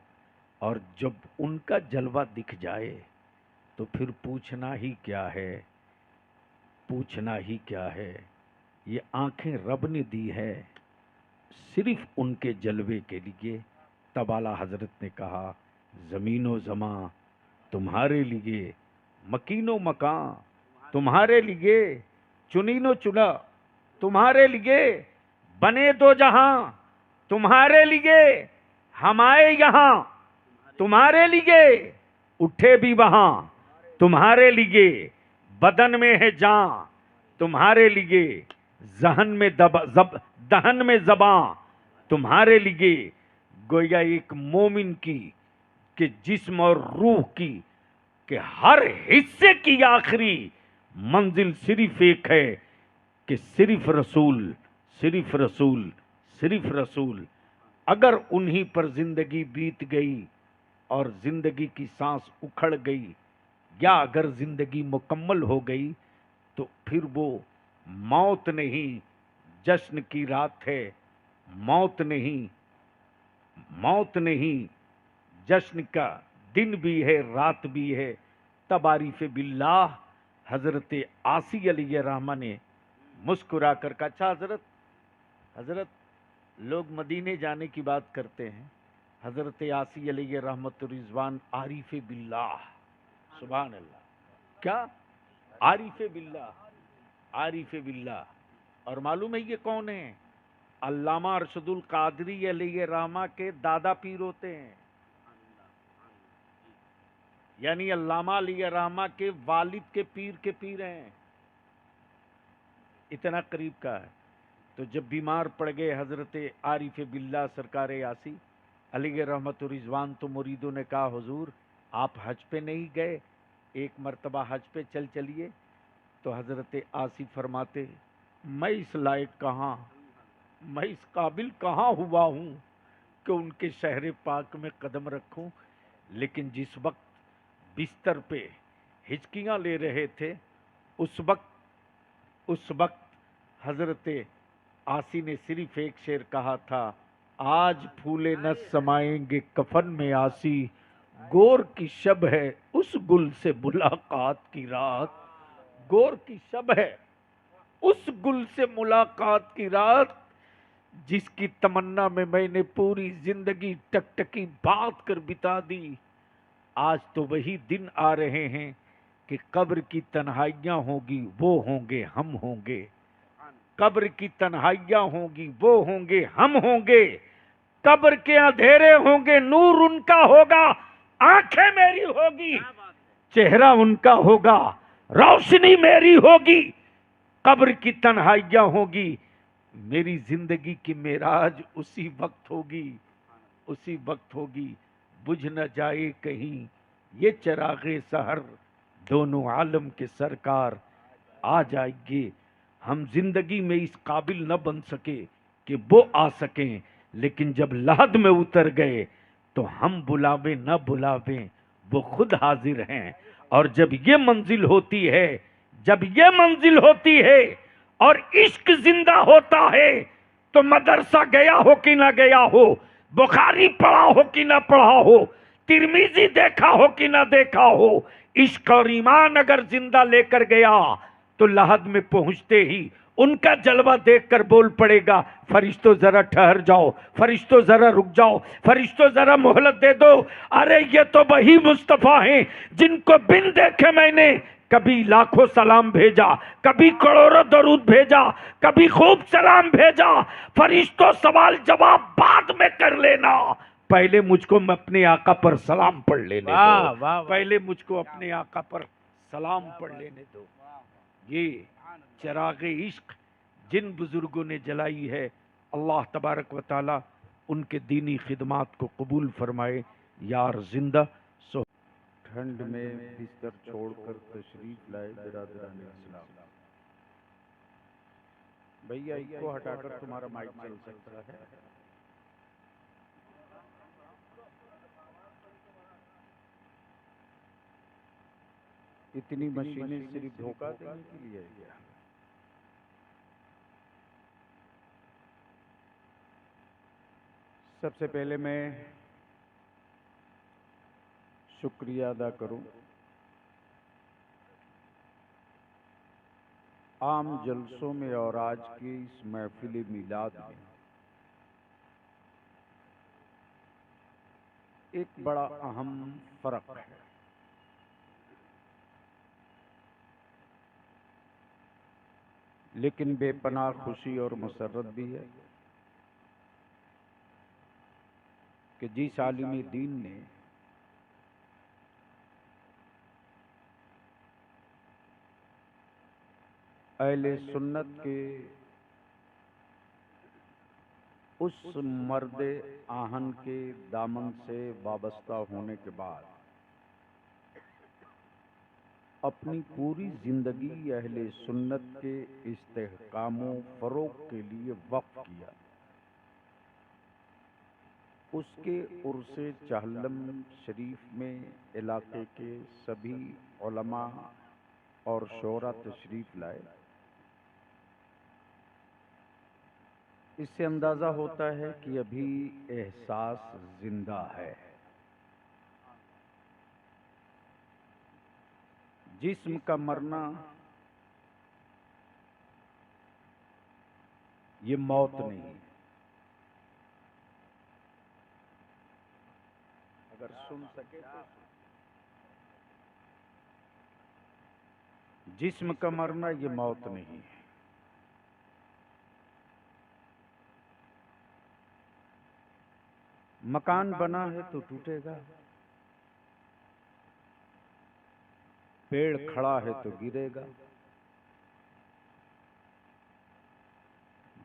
और जब उनका जलवा दिख जाए तो फिर पूछना ही क्या है, पूछना ही क्या है। ये आंखें रब ने दी है सिर्फ उनके जलवे के लिए। तब आला हजरत ने कहा, ज़मीनो ज़मा तुम्हारे लिए, मकीनो मकान तुम्हारे लिए, चुनीनो चुना तुम्हारे लिए, बने दो जहां तुम्हारे लिए, हम आए यहां तुम्हारे लिए, उठे भी वहां तुम्हारे लिए, बदन में है जान तुम्हारे लिए, दहन में ज़बां तुम्हारे लिए। गोया एक मोमिन की कि जिस्म और रूह की कि हर हिस्से की आखिरी मंजिल सिर्फ एक है कि सिर्फ रसूल, सिर्फ रसूल, सिर्फ रसूल। अगर उन्हीं पर जिंदगी बीत गई और जिंदगी की सांस उखड़ गई, या अगर जिंदगी मुकम्मल हो गई, तो फिर वो मौत नहीं जश्न की रात है, मौत नहीं, मौत नहीं जश्न का दिन भी है, रात भी है। तब आरिफ बिल्लाह हजरत आसी अलैहि रहमा ने मुस्कुरा कर कहा, अच्छा हजरत, हजरत लोग मदीने जाने की बात करते हैं, हजरत आसी अलैहि रहमत रिजवान आरिफ बिल्लाह, सुभान अल्लाह, क्या आरिफ बिल्लाह, आरिफ बिल्लाह। और मालूम है ये कौन है? अल्लामा अरशदुल कादरी अलैहि रहमा के दादा पीर होते हैं, यानी अल्लामा अलैहि रहमा के वालिद के पीर हैं, इतना करीब का है। तो जब बीमार पड़ गए हजरत आरिफ बिल्लाह सरकार यासी अलैहि रहमत रिजवान, तो मुरीदों ने कहा, हुजूर आप हज पे नहीं गए, एक मर्तबा हज पे चलिए। तो हजरत आसी फरमाते, मैं इस लायक कहाँ, मैं इस काबिल कहाँ हुआ हूँ कि उनके शहर पाक में कदम रखूं। लेकिन जिस वक्त बिस्तर पे हिचकियाँ ले रहे थे, उस वक्त हजरत आसी ने सिर्फ एक शेर कहा था, आज फूले न समाएंगे कफन में आसी, गोर की शब है उस गुल से मुलाकात की रात, गोर की शब है उस गुल से मुलाकात की रात, जिसकी तमन्ना में मैंने पूरी जिंदगी टकटकी बात कर बिता दी। आज तो वही दिन आ रहे हैं कि कब्र की तन्हाइयां होगी, वो होंगे हम होंगे, कब्र की तन्हाइयां होगी, वो होंगे हम होंगे, कब्र के अंधेरे होंगे, नूर उनका होगा, आंखें मेरी होगी, चेहरा उनका होगा, रोशनी मेरी होगी, कब्र की तन्हाइयां होगी, मेरी जिंदगी की मेराज उसी वक्त होगी, उसी वक्त होगी। बुझ न जाए कहीं ये चरागे सहर, दोनों आलम के सरकार आ जाएंगे। हम जिंदगी में इस काबिल न बन सके कि वो आ सकें, लेकिन जब लहद में उतर गए तो हम बुलावे न बुलावे वो खुद हाजिर हैं। और जब ये मंजिल होती है, जब ये मंजिल होती है और इश्क जिंदा होता है, तो मदरसा गया हो कि ना गया हो, बुखारी पढ़ा हो कि ना पढ़ा हो, तिरमिजी देखा हो कि ना देखा हो, इश्क और ईमान अगर जिंदा लेकर गया तो लहद में पहुंचते ही उनका जलवा देखकर बोल पड़ेगा, फरिश्तों जरा ठहर जाओ, फरिश्तों जरा रुक जाओ, फरिश्तों जरा मोहलत दे दो। अरे ये तो वही मुस्तफा हैं जिनको बिन देखे मैंने कभी लाखों सलाम भेजा, कभी करोड़ों दरूद भेजा, कभी खूब सलाम भेजा। फरिश्तों सवाल जवाब बाद में कर लेना, पहले मुझको अपने आका पर सलाम पढ़ लेने वाह, दो। वाह, वाह। पहले मुझको अपने आका पर सलाम पढ़ लेने दो। ये चिरागे इश्क जिन बुजुर्गों ने जलाई है, अल्लाह तबारक व ताला उनके दीनी खिदमात को कबूल फरमाए। यार जिंदा सो ठंड में बिस्तर छोड़कर तशरीफ लाए बिरादरान इस्लाम। भैया इसको हटाकर तुम्हारा माइक चल सकता है। इतनी मशीनें सिर्फ धोखा देने के लिए है क्या? सबसे पहले मैं शुक्रिया अदा करूं आम जलसों में और आज की इस महफिल मिलाद में एक बड़ा अहम फर्क है। लेकिन बेपनाह खुशी और मसरत भी है कि जिस आलिम दीन ने अहले सुन्नत के उस मर्द आहन के दामन से वाबस्ता होने के बाद अपनी पूरी जिंदगी अहले सुन्नत के इस्तेहकामों फरोग के लिए वक्फ किया, उसके उर्से चहलम शरीफ में इलाके के सभी उलमा और शोरा तशरीफ लाए। इससे अंदाजा होता है कि अभी एहसास जिंदा है। जिस्म का मरना ये मौत नहीं, अगर सुन सके तो जिस्म का मरना ये मौत नहीं है। मकान बना है तो टूटेगा, पेड़ खड़ा है तो गिरेगा,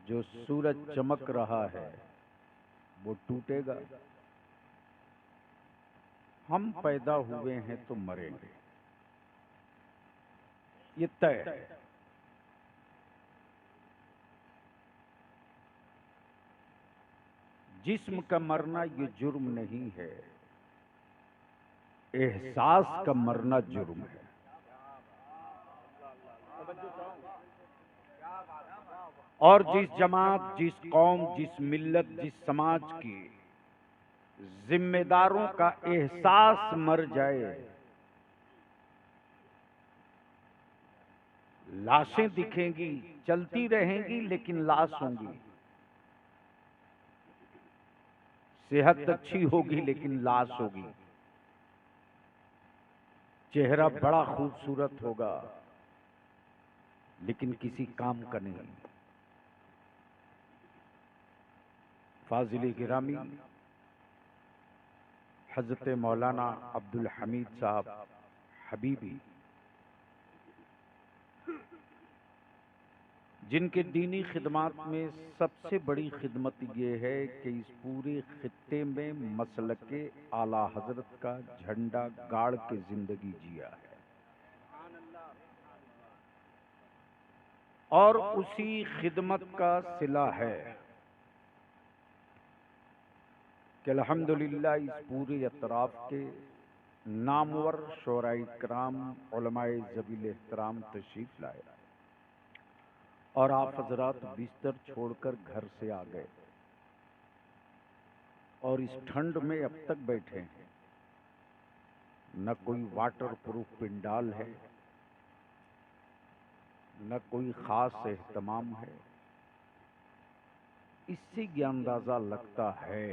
जो सूरज चमक रहा है वो टूटेगा। हम पैदा हुए हैं तो मरेंगे, ये तय है। जिस्म का मरना ये जुर्म नहीं है, एहसास का मरना जुर्म है। और जिस जमात, जिस कौम, जिस मिल्लत, जिस समाज की जिम्मेदारों का एहसास मर जाए, लाशें दिखेंगी, चलती रहेंगी लेकिन लाश होंगी। सेहत अच्छी होगी लेकिन लाश होगी। चेहरा बड़ा खूबसूरत होगा लेकिन किसी काम का नहीं। फाजिल गिरामी हजरत मौलाना अब्दुल हमीद साहब हबीबी, जिनके दीनी खिदमत में सबसे बड़ी खिदमत ये है कि इस पूरे खित्ते में मसलके आला हजरत का झंडा गाड़ के जिंदगी जिया है। और उसी खिदमत का सिला है कि अल्हम्दुलिल्लाह इस पूरे अतराफ के नामवर शोराई कराम उलमाए ज़बील एहतराम तशरीफ लाए और आप हजरात बिस्तर छोड़कर घर से आ गए और इस ठंड में अब तक बैठे हैं। न कोई वाटर प्रूफ पिंडाल है, न कोई खास एहतमाम है। इससे ये अंदाजा लगता है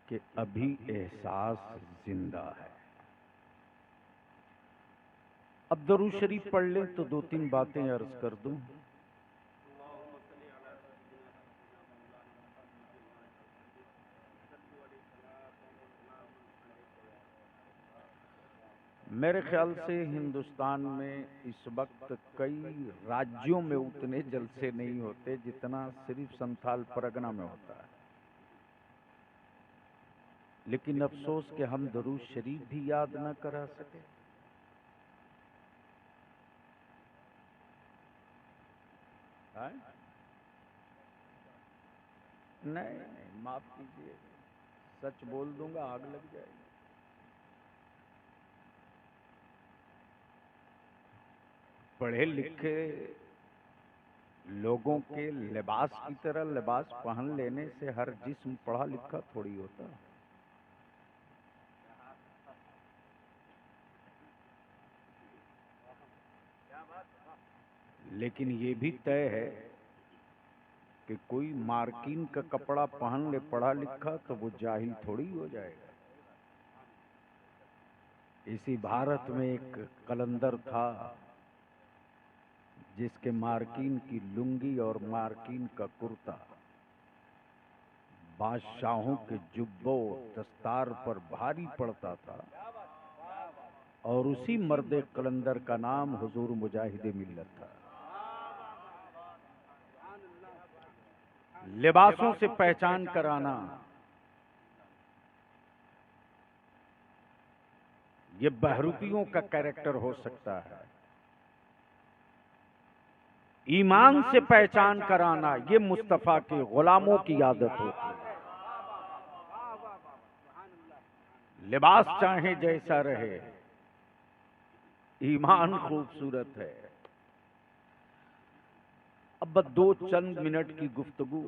कि अभी एहसास जिंदा है। अब दरूद शरीफ पढ़ लें तो दो तीन बातें अर्ज कर दूं। मेरे ख्याल से हिंदुस्तान में इस वक्त कई राज्यों में उतने जलसे नहीं होते जितना सिर्फ संथाल परगना में होता है। लेकिन अफसोस कि हम दरूद शरीफ भी याद न करा सके। नहीं, माफ कीजिए, सच बोल दूंगा आग लग जाएगी। पढ़े लिखे लोगों के लिबास की तरह लिबास पहन लेने से हर जिस्म पढ़ा लिखा थोड़ी होता। लेकिन ये भी तय है कि कोई मार्किन का कपड़ा पहन ले पढ़ा लिखा तो वो जाहिल थोड़ी हो जाएगा। इसी भारत में एक कलंदर था जिसके मार्किन की लुंगी और मार्किन का कुर्ता बादशाहों के जुब्बों दस्तार पर भारी पड़ता था, और उसी मर्द कलंदर का नाम हुजूर मुजाहिद मिल्लत था। लिबासों से पहचान कराना ये बहरूपियों का कैरेक्टर हो सकता है, ईमान से पहचान कराना ये मुस्तफा के गुलामों की आदत होती है। लिबास चाहे जैसा रहे, ईमान खूबसूरत है। अब दो चंद मिनट की गुफ्तगू